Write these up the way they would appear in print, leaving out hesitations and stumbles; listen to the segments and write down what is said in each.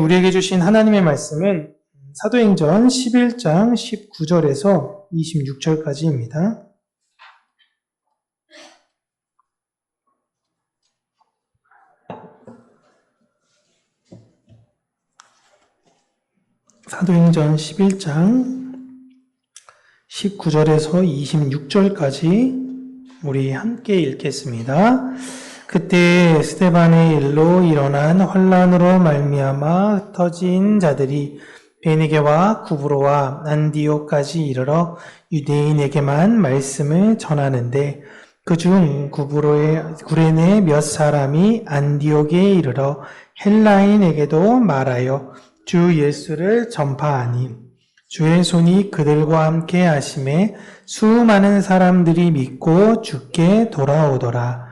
우리에게 주신 하나님의 말씀은 사도행전 11장 19절에서 26절까지입니다. 사도행전 11장 19절에서 26절까지 우리 함께 읽겠습니다. 그때 스데반의 일로 일어난 환란으로 말미암아 흩어진 자들이 베니게와 구브로와 안디옥까지 이르러 유대인에게만 말씀을 전하는데 그중 구레네 몇 사람이 안디옥에 이르러 헬라인에게도 말하여 주 예수를 전파하니 주의 손이 그들과 함께 하심에 수많은 사람들이 믿고 주께 돌아오더라.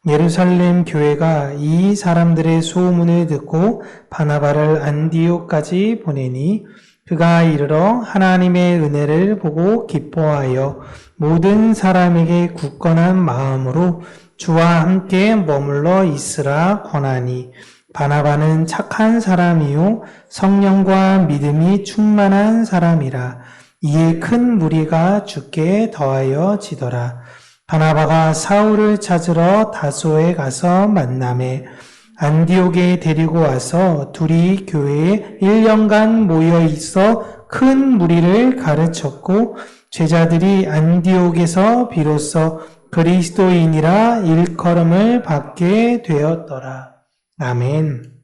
예루살렘 교회가 이 사람들의 소문을 듣고 바나바를 안디옥까지 보내니 그가 이르러 하나님의 은혜를 보고 기뻐하여 모든 사람에게 굳건한 마음으로 주와 함께 머물러 있으라 권하니 바나바는 착한 사람이요 성령과 믿음이 충만한 사람이라. 이에 큰 무리가 주께 더하여 지더라. 바나바가 사울을 찾으러 다소에 가서 만나매 안디옥에 데리고 와서 둘이 교회에 1년간 모여 있어 큰 무리를 가르쳤고 제자들이 안디옥에서 비로소 그리스도인이라 일컬음을 받게 되었더라. 아멘.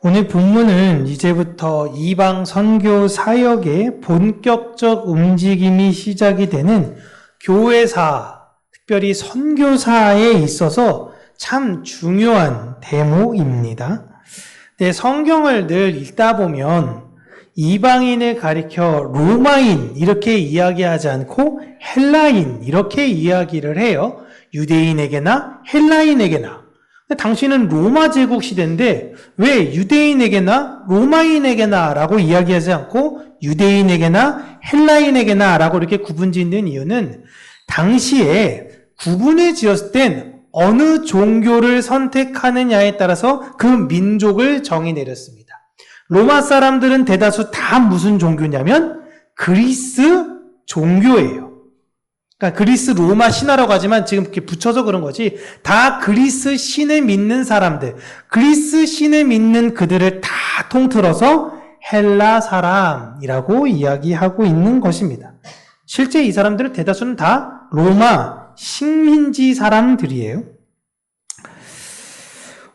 오늘 본문은 이제부터 이방 선교 사역의 본격적 움직임이 시작이 되는 교회사, 특별히 선교사에 있어서 참 중요한 대목입니다. 네, 성경을 늘 읽다 보면 이방인을 가리켜 로마인 이렇게 이야기하지 않고 헬라인 이렇게 이야기를 해요. 유대인에게나 헬라인에게나. 당시는 로마 제국 시대인데 왜 유대인에게나 로마인에게나 라고 이야기하지 않고 유대인에게나 헬라인에게나 라고 이렇게 구분 짓는 이유는 당시에 구분을 지었을 땐 어느 종교를 선택하느냐에 따라서 그 민족을 정의 내렸습니다. 로마 사람들은 대다수 다 무슨 종교냐면 그리스 종교예요. 그러니까 그리스 로마 신화라고 하지만 지금 이렇게 붙여서 그런 거지 다 그리스 신을 믿는 사람들, 그리스 신을 믿는 그들을 다 통틀어서 헬라 사람이라고 이야기하고 있는 것입니다. 실제 이 사람들은 대다수는 다 로마 식민지 사람들이에요.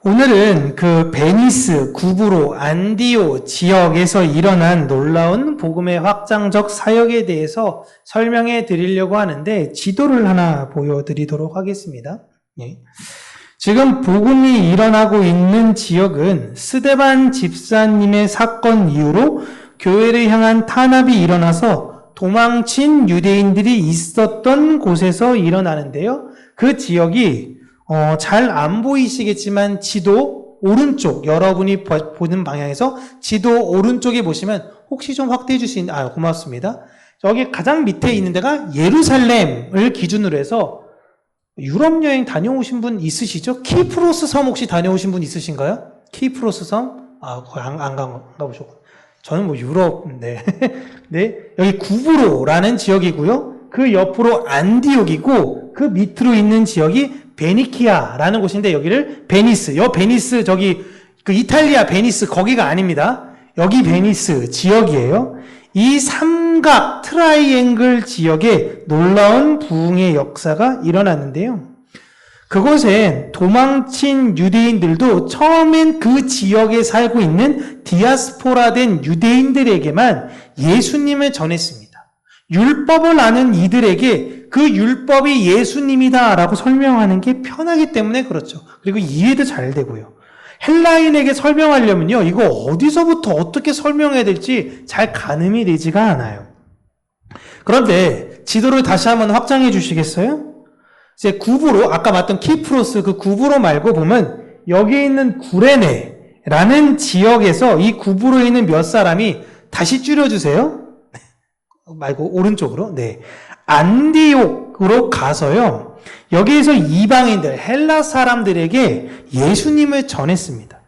오늘은 그 베니스, 구브로, 안디오 지역에서 일어난 놀라운 복음의 확장적 사역에 대해서 설명해 드리려고 하는데 지도를 하나 보여드리도록 하겠습니다. 예. 지금 복음이 일어나고 있는 지역은 스데반 집사님의 사건 이후로 교회를 향한 탄압이 일어나서 도망친 유대인들이 있었던 곳에서 일어나는데요. 그 지역이 잘 안 보이시겠지만 지도 오른쪽, 여러분이 보는 방향에서 지도 오른쪽에 보시면 혹시 좀 확대해 주시면 고맙습니다. 여기 가장 밑에 있는 데가 예루살렘을 기준으로 해서 유럽 여행 다녀오신 분 있으시죠? 키프로스 섬 혹시 다녀오신 분 있으신가요? 키프로스 섬? 거의 안 가보셨고. 저는 뭐 유럽, 네. 네. 여기 구브로라는 지역이고요. 그 옆으로 안디옥이고, 그 밑으로 있는 지역이 베니키아라는 곳인데, 여기를 베니스, 베니스, 저기, 그 이탈리아 베니스, 거기가 아닙니다. 여기 베니스 지역이에요. 이 삼각 트라이앵글 지역에 놀라운 부흥의 역사가 일어났는데요. 그곳엔 도망친 유대인들도 처음엔 그 지역에 살고 있는 디아스포라된 유대인들에게만 예수님을 전했습니다. 율법을 아는 이들에게 그 율법이 예수님이다라고 설명하는 게 편하기 때문에 그렇죠. 그리고 이해도 잘 되고요. 헬라인에게 설명하려면요, 이거 어디서부터 어떻게 설명해야 될지 잘 가늠이 되지가 않아요. 그런데 지도를 다시 한번 확장해 주시겠어요? 이제 구브로, 아까 봤던 키프로스 그 구브로 말고 보면 여기 있는 구레네라는 지역에서 이 구브로에 있는 몇 사람이 다시 줄여주세요. 말고 오른쪽으로. 네. 안디옥으로 가서요. 여기에서 이방인들, 헬라 사람들에게 예수님을 전했습니다.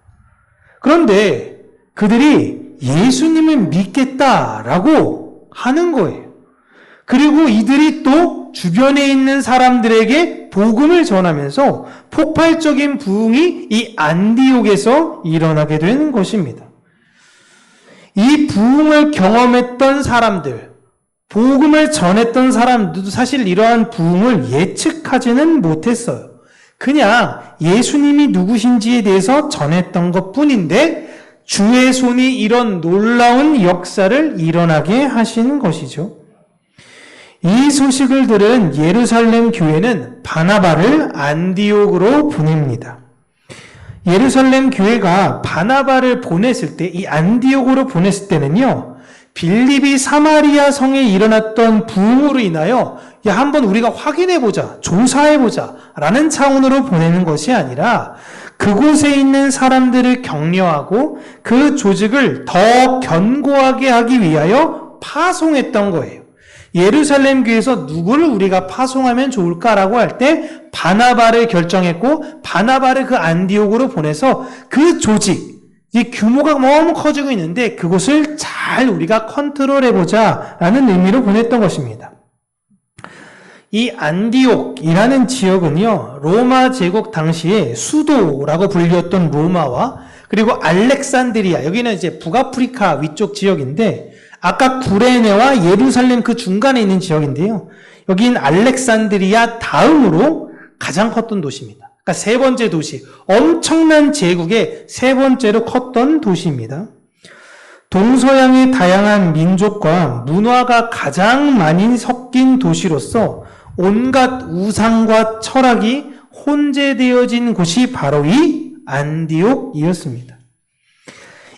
그런데 그들이 예수님을 믿겠다라고 하는 거예요. 그리고 이들이 또 주변에 있는 사람들에게 복음을 전하면서 폭발적인 부흥이 이 안디옥에서 일어나게 되는 것입니다. 이 부흥을 경험했던 사람들, 복음을 전했던 사람들도 사실 이러한 부흥을 예측하지는 못했어요. 그냥 예수님이 누구신지에 대해서 전했던 것 뿐인데 주의 손이 이런 놀라운 역사를 일어나게 하신 것이죠. 이 소식을 들은 예루살렘 교회는 바나바를 안디옥으로 보냅니다. 예루살렘 교회가 바나바를 보냈을 때, 이 안디옥으로 보냈을 때는요, 빌립이 사마리아 성에 일어났던 부흥으로 인하여 한번 우리가 확인해보자, 조사해보자 라는 차원으로 보내는 것이 아니라 그곳에 있는 사람들을 격려하고 그 조직을 더 견고하게 하기 위하여 파송했던 거예요. 예루살렘 교회에서 누구를 우리가 파송하면 좋을까라고 할 때 바나바를 결정했고 바나바를 그 안디옥으로 보내서 그 조직, 이 규모가 너무 커지고 있는데 그것을 잘 우리가 컨트롤해보자 라는 의미로 보냈던 것입니다. 이 안디옥이라는 지역은요, 로마 제국 당시에 수도라고 불렸던 로마와 그리고 알렉산드리아, 여기는 이제 북아프리카 위쪽 지역인데 아까 구레네와 예루살렘 그 중간에 있는 지역인데요. 여긴 알렉산드리아 다음으로 가장 컸던 도시입니다. 그러니까 세 번째 도시, 엄청난 제국의 세 번째로 컸던 도시입니다. 동서양의 다양한 민족과 문화가 가장 많이 섞인 도시로서 온갖 우상과 철학이 혼재되어진 곳이 바로 이 안디옥이었습니다.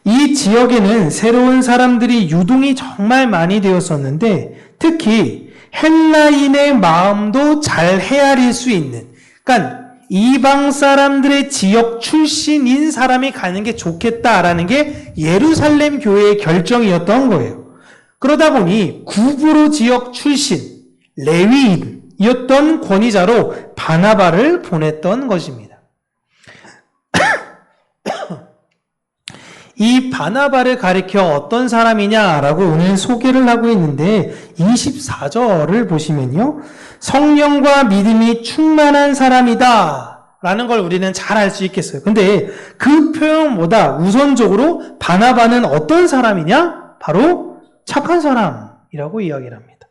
이 지역에는 새로운 사람들이 유동이 정말 많이 되었었는데 특히 헬라인의 마음도 잘 헤아릴 수 있는, 그러니까 이방 사람들의 지역 출신인 사람이 가는 게 좋겠다라는 게 예루살렘 교회의 결정이었던 거예요. 그러다 보니 구브로 지역 출신 레위인이었던 권위자로 바나바를 보냈던 것입니다. 이 바나바를 가리켜 어떤 사람이냐라고 오늘 소개를 하고 있는데 24절을 보시면요. 성령과 믿음이 충만한 사람이다 라는 걸 우리는 잘 알 수 있겠어요. 근데 그 표현보다 우선적으로 바나바는 어떤 사람이냐? 바로 착한 사람이라고 이야기를 합니다.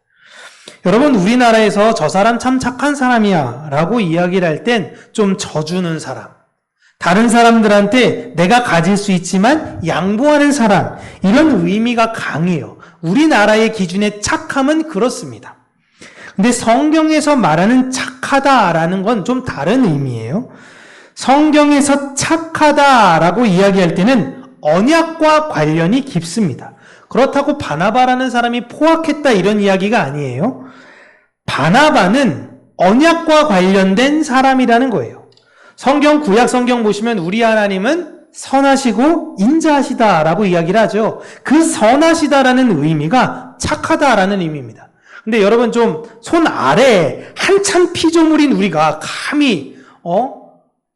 여러분, 우리나라에서 저 사람 참 착한 사람이야 라고 이야기를 할 땐 좀 져주는 사람, 다른 사람들한테 내가 가질 수 있지만 양보하는 사람, 이런 의미가 강해요. 우리나라의 기준의 착함은 그렇습니다. 근데 성경에서 말하는 착하다라는 건 좀 다른 의미예요. 성경에서 착하다라고 이야기할 때는 언약과 관련이 깊습니다. 그렇다고 바나바라는 사람이 포악했다 이런 이야기가 아니에요. 바나바는 언약과 관련된 사람이라는 거예요. 성경, 구약 성경 보시면 우리 하나님은 선하시고 인자하시다라고 이야기를 하죠. 그 선하시다라는 의미가 착하다라는 의미입니다. 근데 여러분, 좀 손 아래에 한참 피조물인 우리가 감히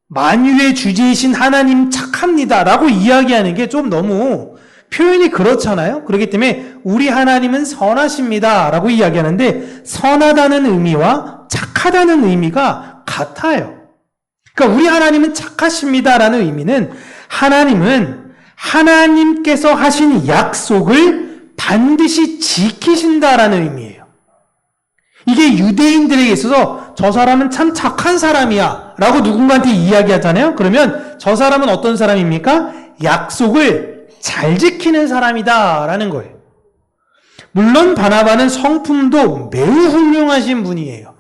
만유의 주제이신 하나님 착합니다라고 이야기하는 게 좀 너무 표현이 그렇잖아요. 그렇기 때문에 우리 하나님은 선하십니다라고 이야기하는데 선하다는 의미와 착하다는 의미가 같아요. 그러니까 우리 하나님은 착하십니다라는 의미는 하나님은 하나님께서 하신 약속을 반드시 지키신다라는 의미예요. 이게 유대인들에게 있어서 저 사람은 참 착한 사람이야 라고 누군가한테 이야기하잖아요. 그러면 저 사람은 어떤 사람입니까? 약속을 잘 지키는 사람이다 라는 거예요. 물론 바나바는 성품도 매우 훌륭하신 분이에요.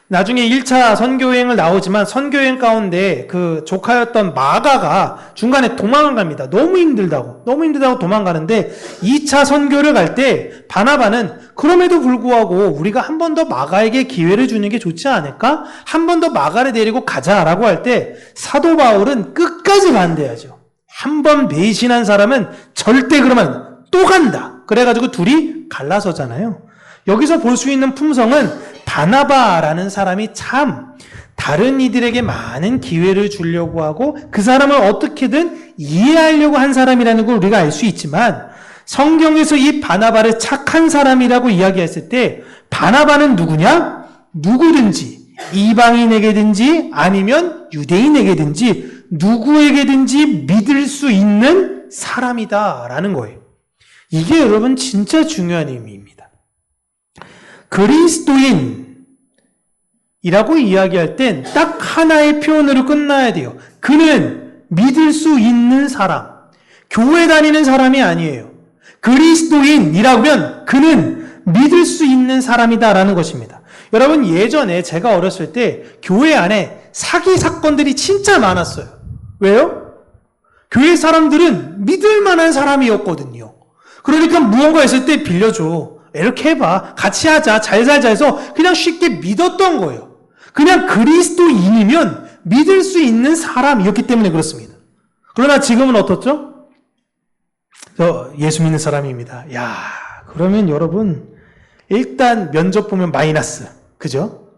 나중에 1차 선교여행을 나오지만 선교여행 가운데 그 조카였던 마가가 중간에 도망을 갑니다. 너무 힘들다고 도망가는데 2차 선교를 갈 때 바나바는 그럼에도 불구하고 우리가 한 번 더 마가에게 기회를 주는 게 좋지 않을까? 한 번 더 마가를 데리고 가자라고 할 때 사도 바울은 끝까지 반대하죠. 한 번 배신한 사람은 절대 그러면 또 간다. 그래가지고 둘이 갈라서잖아요. 여기서 볼 수 있는 품성은 바나바라는 사람이 참 다른 이들에게 많은 기회를 주려고 하고 그 사람을 어떻게든 이해하려고 한 사람이라는 걸 우리가 알 수 있지만 성경에서 이 바나바를 착한 사람이라고 이야기했을 때 바나바는 누구냐? 누구든지 이방인에게든지 아니면 유대인에게든지 누구에게든지 믿을 수 있는 사람이다라는 거예요. 이게 여러분 진짜 중요한 의미입니다. 그리스도인이라고 이야기할 땐 딱 하나의 표현으로 끝나야 돼요. 그는 믿을 수 있는 사람. 교회 다니는 사람이 아니에요. 그리스도인이라면 그는 믿을 수 있는 사람이다라는 것입니다. 여러분 예전에 제가 어렸을 때 교회 안에 사기 사건들이 진짜 많았어요. 왜요? 교회 사람들은 믿을 만한 사람이었거든요. 그러니까 무언가 있을 때 빌려줘. 이렇게 해봐. 같이 하자. 잘 살자 해서 그냥 쉽게 믿었던 거예요. 그냥 그리스도인이면 믿을 수 있는 사람이었기 때문에 그렇습니다. 그러나 지금은 어떻죠? 저 예수 믿는 사람입니다. 야, 그러면 여러분 일단 면접 보면 마이너스. 그죠?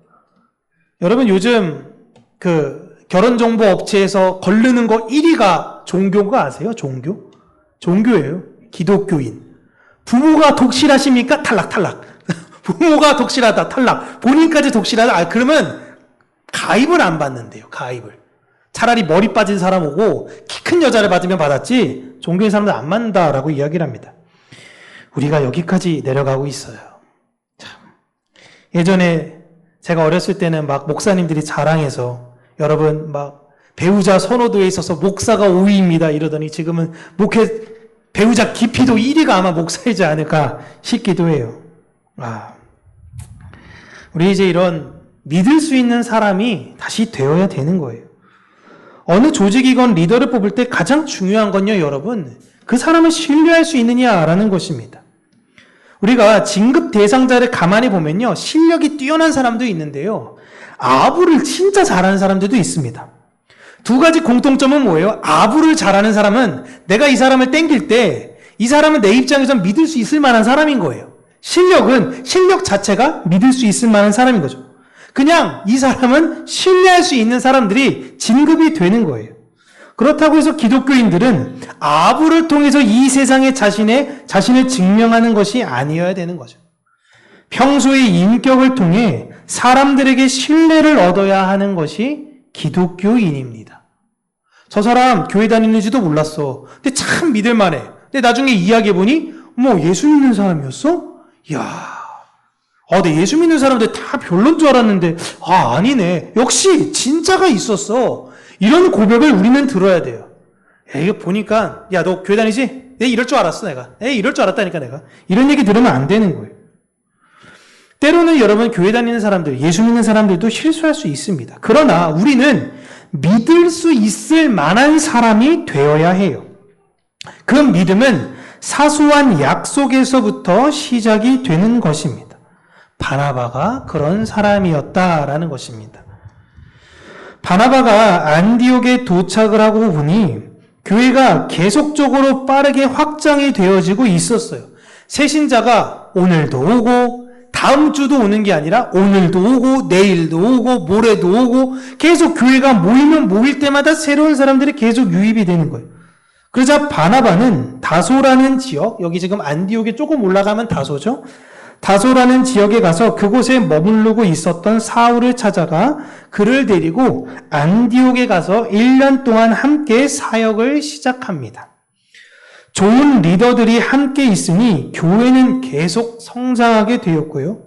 여러분 요즘 그 결혼정보 업체에서 거르는 거 1위가 종교가 아세요? 종교? 종교예요. 기독교인. 부모가 독실하십니까? 탈락. 부모가 독실하다. 탈락. 본인까지 독실하다. 그러면 가입을 안 받는데요. 가입을. 차라리 머리 빠진 사람 오고 키 큰 여자를 받으면 받았지 종교인 사람들 안 맞는다라고 이야기를 합니다. 우리가 여기까지 내려가고 있어요. 참. 예전에 제가 어렸을 때는 막 목사님들이 자랑해서 여러분 막 배우자 선호도에 있어서 목사가 5위입니다 이러더니 지금은 배우자 깊이도 1위가 아마 목사이지 않을까 싶기도 해요. 우리 이제 이런 믿을 수 있는 사람이 다시 되어야 되는 거예요. 어느 조직이건 리더를 뽑을 때 가장 중요한 건요, 여러분. 그 사람을 신뢰할 수 있느냐라는 것입니다. 우리가 진급 대상자를 가만히 보면요, 실력이 뛰어난 사람도 있는데요, 아부를 진짜 잘하는 사람들도 있습니다. 두 가지 공통점은 뭐예요? 아부를 잘하는 사람은 내가 이 사람을 땡길 때 이 사람은 내 입장에서 믿을 수 있을 만한 사람인 거예요. 실력은 실력 자체가 믿을 수 있을 만한 사람인 거죠. 그냥 이 사람은 신뢰할 수 있는 사람들이 진급이 되는 거예요. 그렇다고 해서 기독교인들은 아부를 통해서 이 세상에 자신을 증명하는 것이 아니어야 되는 거죠. 평소의 인격을 통해 사람들에게 신뢰를 얻어야 하는 것이 기독교인입니다. 저 사람 교회 다니는지도 몰랐어. 근데 참 믿을만해. 근데 나중에 이야기해보니 예수 믿는 사람이었어? 이야, 내 예수 믿는 사람들 다 별론 줄 알았는데 아니네. 역시 진짜가 있었어. 이런 고백을 우리는 들어야 돼요. 이거 보니까 너 교회 다니지? 내 이럴 줄 알았어 내가. 이럴 줄 알았다니까 내가. 이런 얘기 들으면 안 되는 거예요. 때로는 여러분 교회 다니는 사람들, 예수 믿는 사람들도 실수할 수 있습니다. 그러나 우리는 믿을 수 있을 만한 사람이 되어야 해요. 그 믿음은 사소한 약속에서부터 시작이 되는 것입니다. 바나바가 그런 사람이었다라는 것입니다. 바나바가 안디옥에 도착을 하고 보니 교회가 계속적으로 빠르게 확장이 되어지고 있었어요. 새신자가 오늘도 오고 다음 주도 오는 게 아니라 오늘도 오고 내일도 오고 모레도 오고 계속 교회가 모이면 모일 때마다 새로운 사람들이 계속 유입이 되는 거예요. 그러자 바나바는 다소라는 지역, 여기 지금 안디옥에 조금 올라가면 다소죠. 다소라는 지역에 가서 그곳에 머무르고 있었던 사울을 찾아가 그를 데리고 안디옥에 가서 1년 동안 함께 사역을 시작합니다. 좋은 리더들이 함께 있으니 교회는 계속 성장하게 되었고요.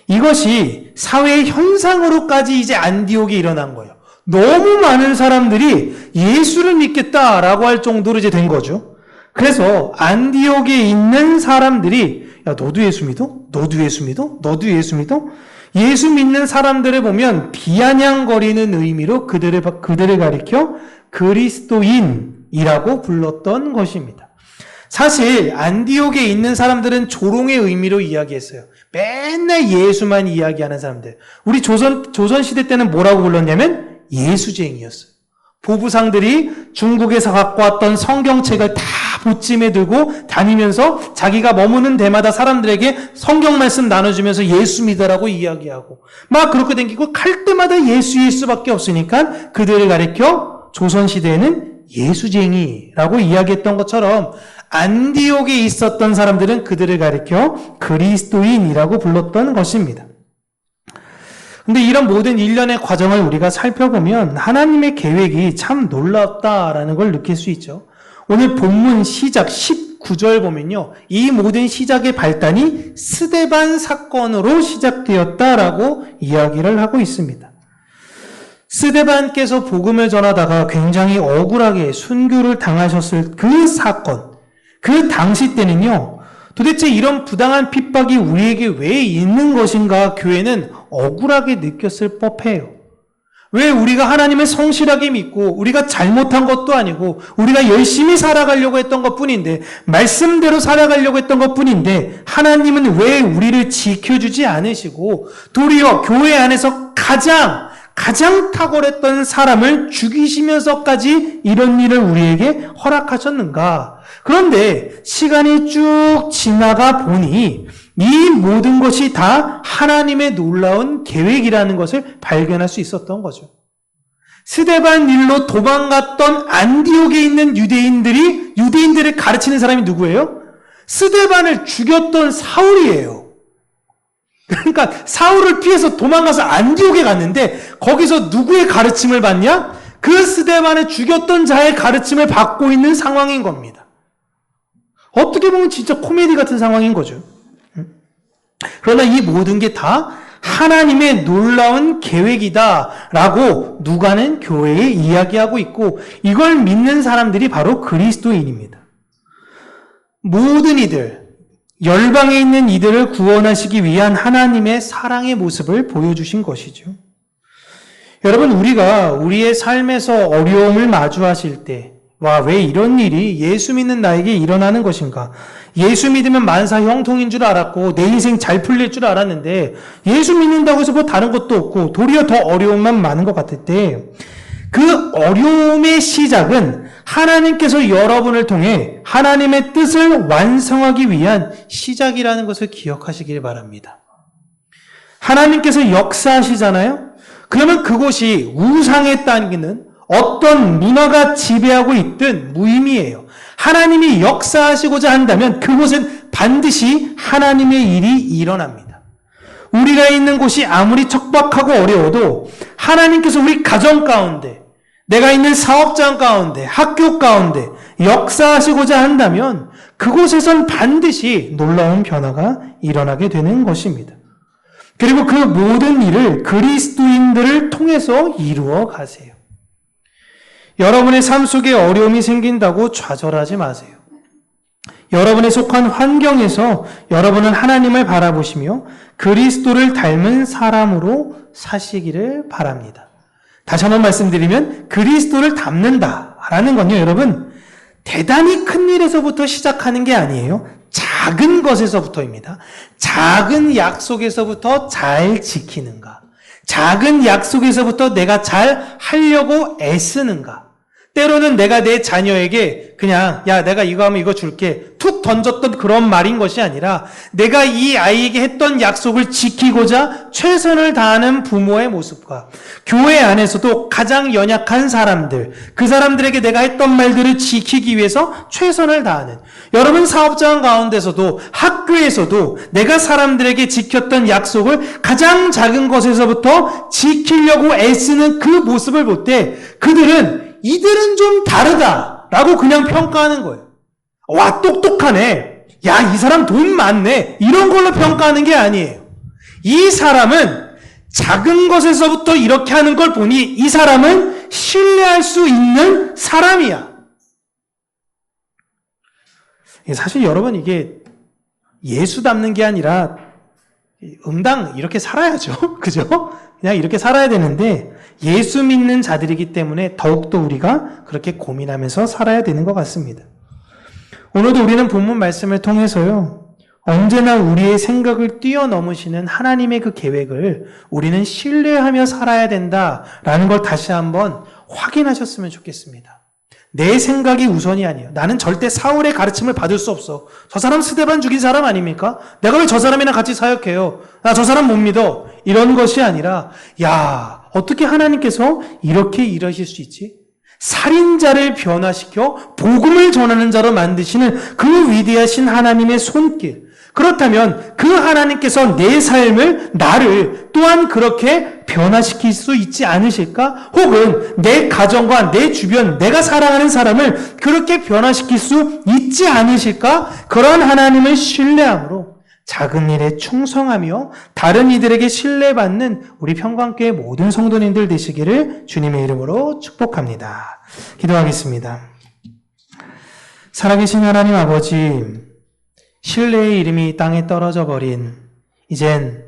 이것이 사회 현상으로까지 이제 안디옥에 일어난 거예요. 너무 많은 사람들이 예수를 믿겠다라고 할 정도로 이제 된 거죠. 그래서 안디옥에 있는 사람들이 너도 예수 믿어? 너도 예수 믿어? 너도 예수 믿어? 예수 믿는 사람들을 보면 비아냥거리는 의미로 그들을 가리켜 그리스도인이라고 불렀던 것입니다. 사실 안디옥에 있는 사람들은 조롱의 의미로 이야기했어요. 맨날 예수만 이야기하는 사람들. 우리 조선시대 때는 뭐라고 불렀냐면 예수쟁이였어요. 보부상들이 중국에서 갖고 왔던 성경책을 다 보찜에 들고 다니면서 자기가 머무는 데마다 사람들에게 성경 말씀 나눠주면서 예수 믿으라고 이야기하고 막 그렇게 댕기고 갈 때마다 예수밖에 없으니까 그들을 가리켜 조선시대에는 예수쟁이라고 이야기했던 것처럼 안디옥에 있었던 사람들은 그들을 가리켜 그리스도인이라고 불렀던 것입니다. 근데 이런 모든 일련의 과정을 우리가 살펴보면 하나님의 계획이 참 놀랍다라는 걸 느낄 수 있죠. 오늘 본문 시작 19절 보면요. 이 모든 시작의 발단이 스데반 사건으로 시작되었다라고 이야기를 하고 있습니다. 스데반께서 복음을 전하다가 굉장히 억울하게 순교를 당하셨을 그 사건, 그 당시 때는요. 도대체 이런 부당한 핍박이 우리에게 왜 있는 것인가 교회는 억울하게 느꼈을 법해요. 왜 우리가 하나님을 성실하게 믿고 우리가 잘못한 것도 아니고 우리가 열심히 살아가려고 했던 것뿐인데 말씀대로 살아가려고 했던 것뿐인데 하나님은 왜 우리를 지켜주지 않으시고 도리어 교회 안에서 가장 탁월했던 사람을 죽이시면서까지 이런 일을 우리에게 허락하셨는가? 그런데 시간이 쭉 지나가 보니 이 모든 것이 다 하나님의 놀라운 계획이라는 것을 발견할 수 있었던 거죠. 스데반 일로 도망갔던 안디옥에 있는 유대인들을 가르치는 사람이 누구예요? 스데반을 죽였던 사울이에요. 그러니까 사울을 피해서 도망가서 안디옥에 갔는데 거기서 누구의 가르침을 받냐? 그 스데반을 죽였던 자의 가르침을 받고 있는 상황인 겁니다. 어떻게 보면 진짜 코미디 같은 상황인 거죠. 그러나 이 모든 게 다 하나님의 놀라운 계획이다라고 누가는 교회에 이야기하고 있고 이걸 믿는 사람들이 바로 그리스도인입니다. 모든 이들, 열방에 있는 이들을 구원하시기 위한 하나님의 사랑의 모습을 보여주신 것이죠. 여러분, 우리가 우리의 삶에서 어려움을 마주하실 때 와, 왜 이런 일이 예수 믿는 나에게 일어나는 것인가? 예수 믿으면 만사 형통인 줄 알았고 내 인생 잘 풀릴 줄 알았는데 예수 믿는다고 해서 뭐 다른 것도 없고 도리어 더 어려움만 많은 것 같을 때 그 어려움의 시작은 하나님께서 여러분을 통해 하나님의 뜻을 완성하기 위한 시작이라는 것을 기억하시길 바랍니다. 하나님께서 역사하시잖아요? 그러면 그곳이 우상에 따르는 어떤 문화가 지배하고 있든 무의미해요. 하나님이 역사하시고자 한다면 그곳은 반드시 하나님의 일이 일어납니다. 우리가 있는 곳이 아무리 척박하고 어려워도 하나님께서 우리 가정 가운데, 내가 있는 사업장 가운데, 학교 가운데 역사하시고자 한다면 그곳에선 반드시 놀라운 변화가 일어나게 되는 것입니다. 그리고 그 모든 일을 그리스도인들을 통해서 이루어 가세요. 여러분의 삶 속에 어려움이 생긴다고 좌절하지 마세요. 여러분의 속한 환경에서 여러분은 하나님을 바라보시며 그리스도를 닮은 사람으로 사시기를 바랍니다. 다시 한번 말씀드리면 그리스도를 닮는다라는 건요, 여러분, 대단히 큰 일에서부터 시작하는 게 아니에요. 작은 것에서부터입니다. 작은 약속에서부터 잘 지키는가? 작은 약속에서부터 내가 잘 하려고 애쓰는가? 때로는 내가 내 자녀에게 그냥 야 내가 이거 하면 이거 줄게 툭 던졌던 그런 말인 것이 아니라 내가 이 아이에게 했던 약속을 지키고자 최선을 다하는 부모의 모습과 교회 안에서도 가장 연약한 사람들, 그 사람들에게 내가 했던 말들을 지키기 위해서 최선을 다하는, 여러분 사업장 가운데서도 학교에서도 내가 사람들에게 지켰던 약속을 가장 작은 것에서부터 지키려고 애쓰는 그 모습을 볼 때 이들은 좀 다르다라고 그냥 평가하는 거예요. 와, 똑똑하네. 야, 이 사람 돈 많네. 이런 걸로 평가하는 게 아니에요. 이 사람은 작은 것에서부터 이렇게 하는 걸 보니 이 사람은 신뢰할 수 있는 사람이야. 사실 여러분 이게 예수 닮는 게 아니라 응당 이렇게 살아야죠. 그죠? 그냥 이렇게 살아야 되는데 예수 믿는 자들이기 때문에 더욱더 우리가 그렇게 고민하면서 살아야 되는 것 같습니다. 오늘도 우리는 본문 말씀을 통해서요, 언제나 우리의 생각을 뛰어넘으시는 하나님의 그 계획을 우리는 신뢰하며 살아야 된다라는 걸 다시 한번 확인하셨으면 좋겠습니다. 내 생각이 우선이 아니에요. 나는 절대 사울의 가르침을 받을 수 없어. 저 사람 스데반 죽인 사람 아닙니까? 내가 왜 저 사람이랑 같이 사역해요? 나 저 사람 못 믿어. 이런 것이 아니라, 야, 어떻게 하나님께서 이렇게 일하실 수 있지? 살인자를 변화시켜 복음을 전하는 자로 만드시는 그 위대하신 하나님의 손길. 그렇다면 그 하나님께서 내 삶을, 나를 또한 그렇게 변화시킬 수 있지 않으실까? 혹은 내 가정과 내 주변, 내가 사랑하는 사람을 그렇게 변화시킬 수 있지 않으실까? 그런 하나님을 신뢰함으로 작은 일에 충성하며 다른 이들에게 신뢰받는 우리 평강교회 모든 성도님들 되시기를 주님의 이름으로 축복합니다. 기도하겠습니다. 살아계신 하나님 아버지, 신뢰의 이름이 땅에 떨어져 버린, 이젠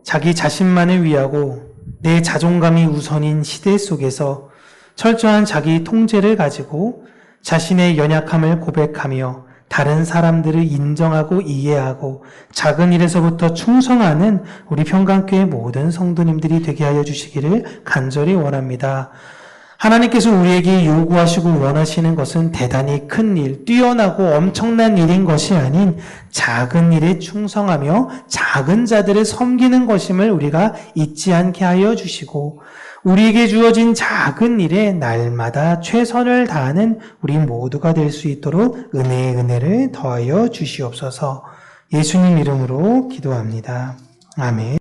자기 자신만을 위하고 내 자존감이 우선인 시대 속에서 철저한 자기 통제를 가지고 자신의 연약함을 고백하며 다른 사람들을 인정하고 이해하고 작은 일에서부터 충성하는 우리 평강교회 모든 성도님들이 되게 하여 주시기를 간절히 원합니다. 하나님께서 우리에게 요구하시고 원하시는 것은 대단히 큰 일, 뛰어나고 엄청난 일인 것이 아닌 작은 일에 충성하며 작은 자들을 섬기는 것임을 우리가 잊지 않게 하여 주시고, 우리에게 주어진 작은 일에 날마다 최선을 다하는 우리 모두가 될 수 있도록 은혜의 은혜를 더하여 주시옵소서. 예수님 이름으로 기도합니다. 아멘.